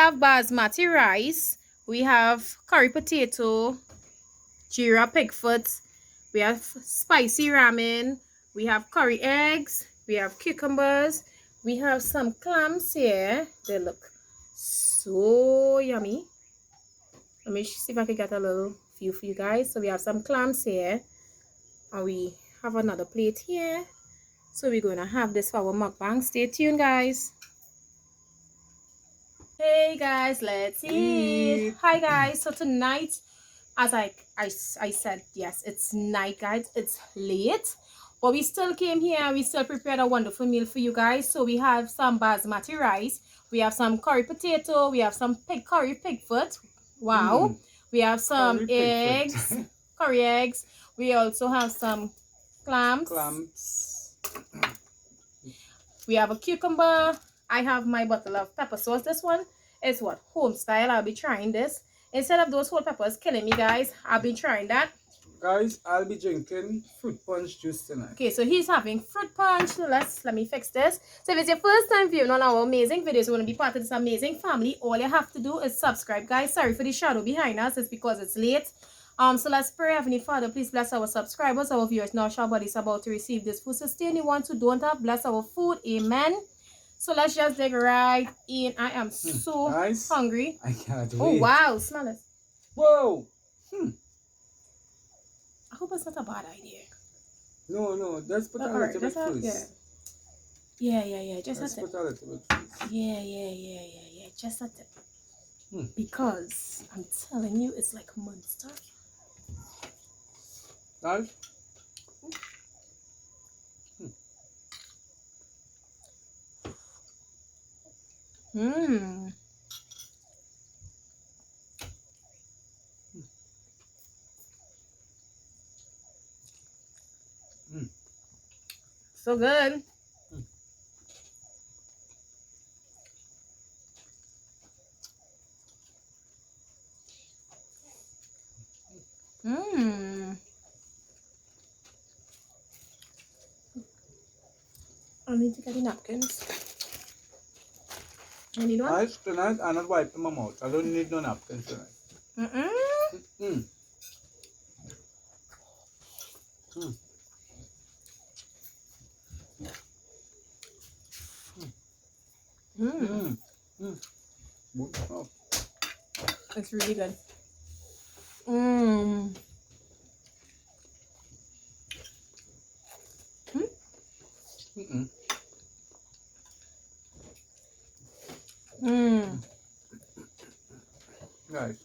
have basmati rice, we have curry potato, jeera pig foot, we have spicy ramen, we have curry eggs, we have cucumbers, we have some clams here. They look so yummy. Let me see if I can get a little view for you guys. So we have some clams here, and we have another plate here. So we're going to have this for our mukbang. Stay tuned, guys. Hey guys, let's eat. Hi guys. So tonight, as I said, yes, it's night, guys. It's late, but we still came here and we still prepared a wonderful meal for you guys. So we have some basmati rice, we have some curry potato, we have some curry pig foot. Wow. We have some curry eggs, curry eggs. We also have some clams. We have a cucumber. I have my bottle of pepper sauce. This one is what? Home style. I'll be trying this. Instead of those whole peppers killing me, guys, I'll be trying that. Guys, I'll be drinking fruit punch juice tonight. Okay, so he's having fruit punch. So let me fix this. So if it's your first time viewing on our amazing videos, you want to be part of this amazing family, all you have to do is subscribe, guys. Sorry for the shadow behind us. It's because it's late. So let's pray. Heavenly Father, please bless our subscribers, our viewers. Now our bodies about to receive this food. Sustain the ones who don't have. Bless our food. Amen. So let's just dig right in. I am so hungry. I can't wait. Oh wow, smell it. Whoa. I hope it's not a bad idea. No, let's put a little bit first. Yeah. Just let's a put tip. a little bit first. Yeah. Just a tip. Because I'm telling you, it's like a monster. Guys. So good. I need to get the napkins. I need one. Guys, tonight I'm not wiping my mouth. I don't need no napkins tonight. It's really good. Guys.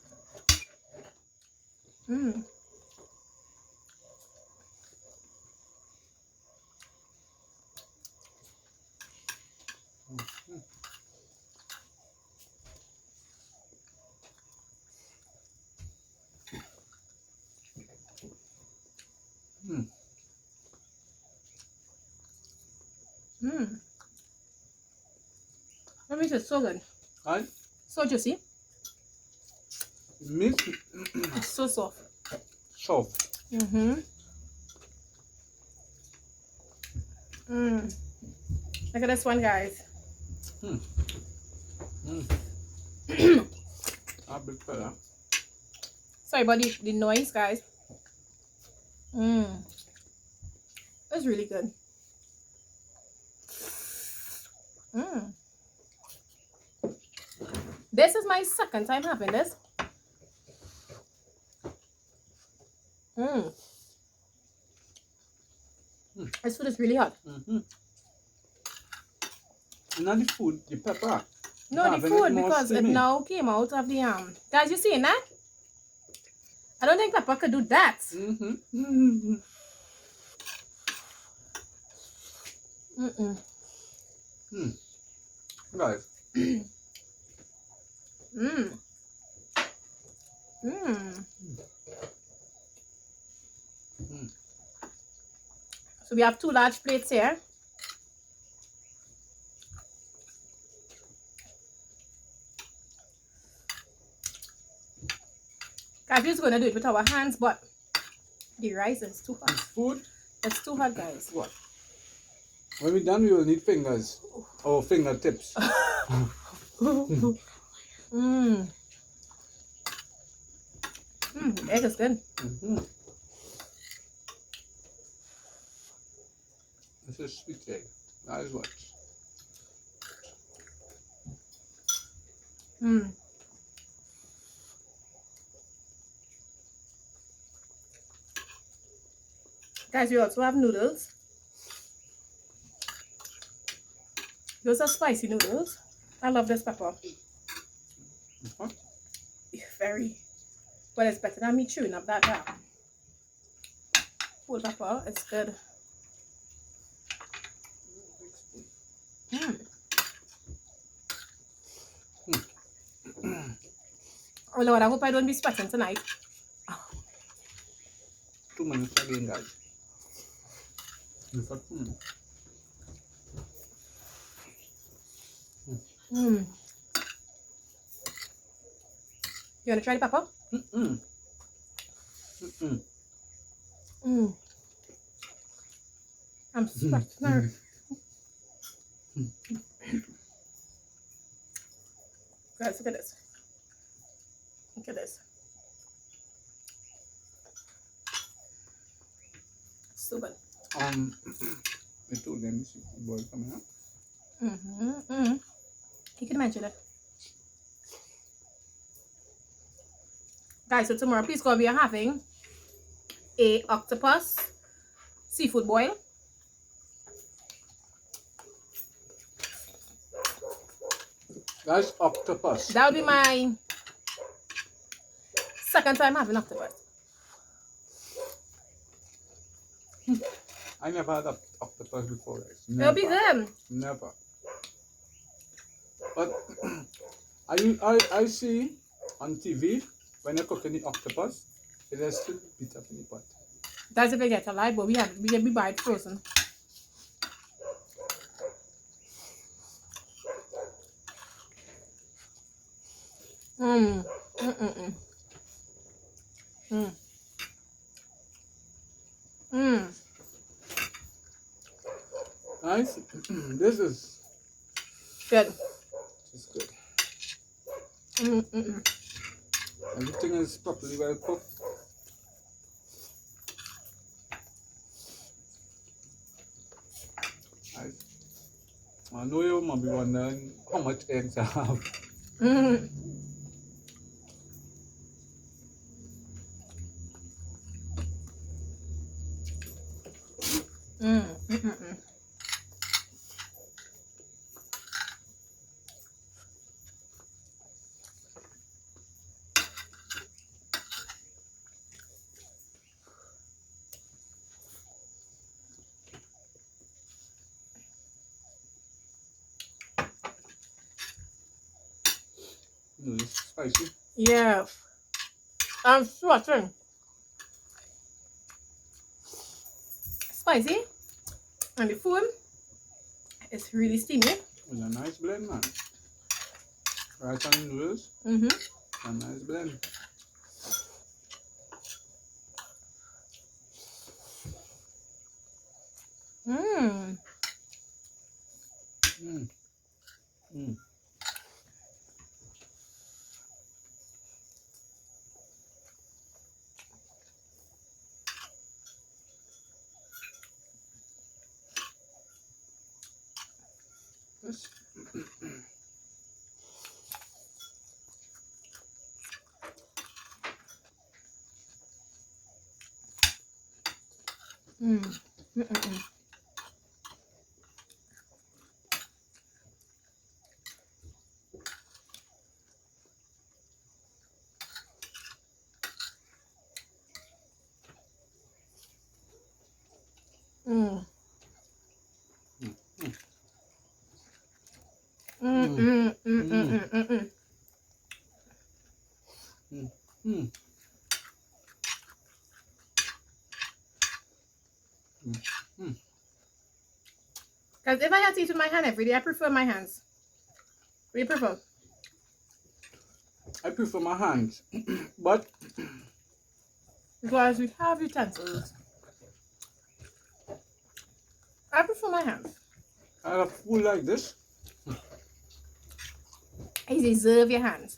That means it's so good. Right? So juicy. Meat. It's so soft. Soft. Look at this one, guys. A big fella. Sorry about the noise, guys. It's really good. This is my second time having this. This food is really hot. Not the food, the pepper. No, the food, because it now came out of the Guys, you seeing that? I don't think pepper could do that. Guys. So we have 2 large plates here. Guys, we're just going to do it with our hands, but the rice is too hot. Food? It's too hot, guys. What? When we're done, we will need fingers. Or fingertips. Mmm. The egg is good. This is sweet egg. That is what. Guys, we also have noodles. Those are spicy noodles. I love this pepper. Very. But it's better than me chewing up that whole pepper. It's good. Oh Lord, I hope I don't be sweating tonight. 2 minutes again, guys. You got 2 minutes. You wanna try the pepper? I'm sweating. Guys, look at this. Look at this. So good. I told them this boil coming up. You can imagine it. Guys, so tomorrow, please God, we are having a octopus seafood boil. Guys, octopus. That will be my second time having octopus. I never had octopus before, guys. It'll be good. Never. But I see on TV when you're cooking the octopus, it is still beat up in the pot. That's if we get alive, but we buy it frozen. Nice. This is Good. This is good. Everything is properly well cooked. I know you might be wondering how much eggs I have. It's spicy. Yeah. I'm sweating. Spicy. And the food is really steamy. It's a nice blend, man. Rice and noodles. A nice blend. Yes. Because if I had to eat with my hand every day, I prefer my hands. What do you prefer? I prefer my hands, but because we have utensils. I prefer my hands. I have food like this. I deserve your hands.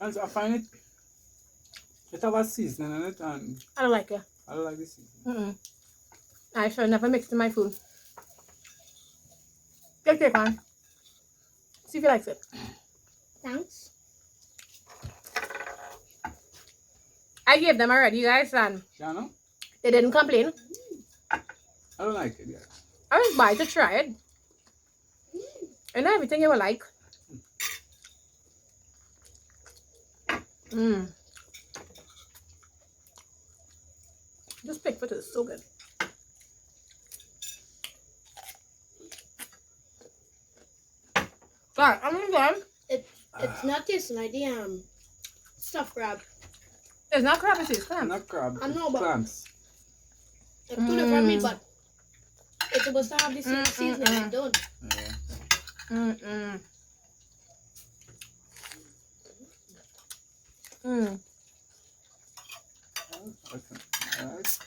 And so I find it have a seasoning in it, and I don't like it. I don't like the seasoning. I should never mix it in my food. Take it, man. See if you likes it. Thanks. I gave them already, guys, and Shana? they didn't complain. I don't like it, yeah. I just buy to try it. You know everything you will like. This pig foot is so good. God, I'm done. It's not tasting like the stuffed crab. It's not crab, it's clam. Not crab. I know, but clams. it's too different meat, but it's supposed to have the same seasoning. I don't. Yeah. Okay. Alright.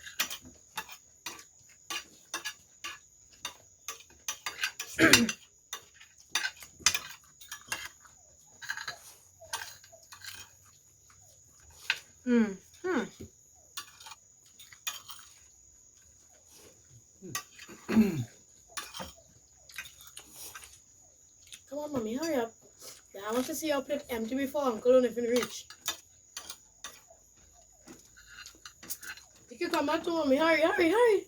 Come on, mommy, hurry up. Yeah, I want to see your plate empty before Uncle don't even reach. You can come back to mommy. Hurry, hurry, hurry.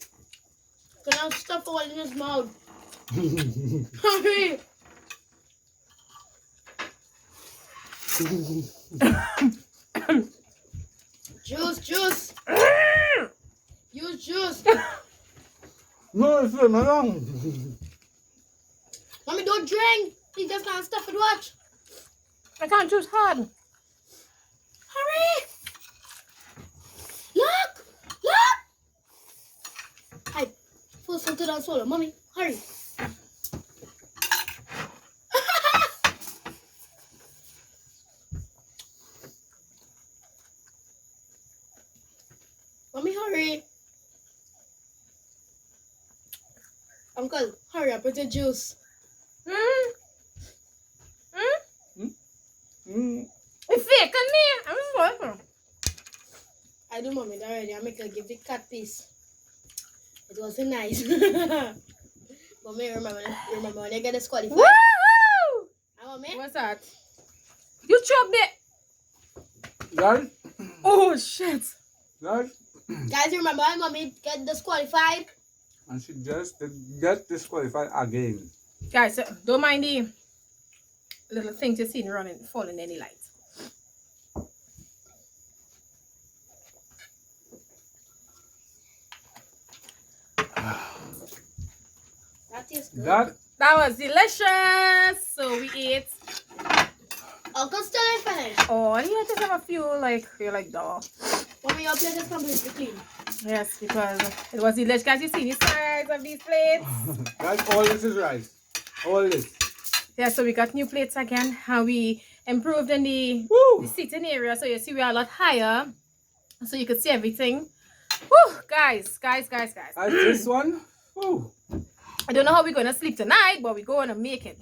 Can I stuff all in his mouth? Hurry. Juice. Use juice. No, it's not long. Mommy, don't drink. You just can't stuff it. Watch. I can't choose hard. Hurry. Look. Hi. Force into that swallow. Mommy, hurry. Mommy, hurry. Uncle, hurry up with the juice. It's fake on me. I'm sorry. I do, mommy, already. I make her give the cat piece. It wasn't nice. Mommy, remember when you get disqualified? Woo! Mommy? What's that? You choked it. Guys, Oh shit. guys, Guys, remember when mommy get disqualified? and she just get disqualified again. Guys, don't mind the little things you see running, falling any light. That tastes good. That That was delicious. So we ate. Uncle still ain't finished. Oh, and yeah, just have a few like you're like dog. Mommy, your plate is completely clean. Yes, because it was delicious. Guys, you see the size of these plates. guys, all this is rice. All this. Yeah, so we got new plates again. And we improved in the Woo! seating area. So you see we are a lot higher. So you can see everything. Woo! Guys. Guys, this one. Woo! I don't know how we're going to sleep tonight, but we're going to make it.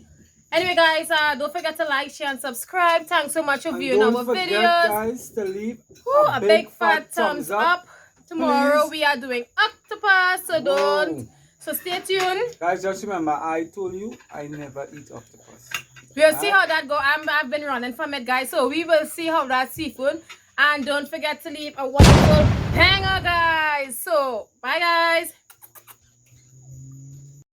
Anyway, guys, don't forget to like, share, and subscribe. Thanks so much for And viewing our don't forget, videos. guys, to leave Woo, a big fat thumbs up. Tomorrow please. we are doing octopus, so Whoa. so stay tuned. Guys, just remember, I told you I never eat octopus. We'll see how that go. I've been running from it, guys, so we will see how that seafood. And don't forget to leave a wonderful hanger, guys. So bye, guys.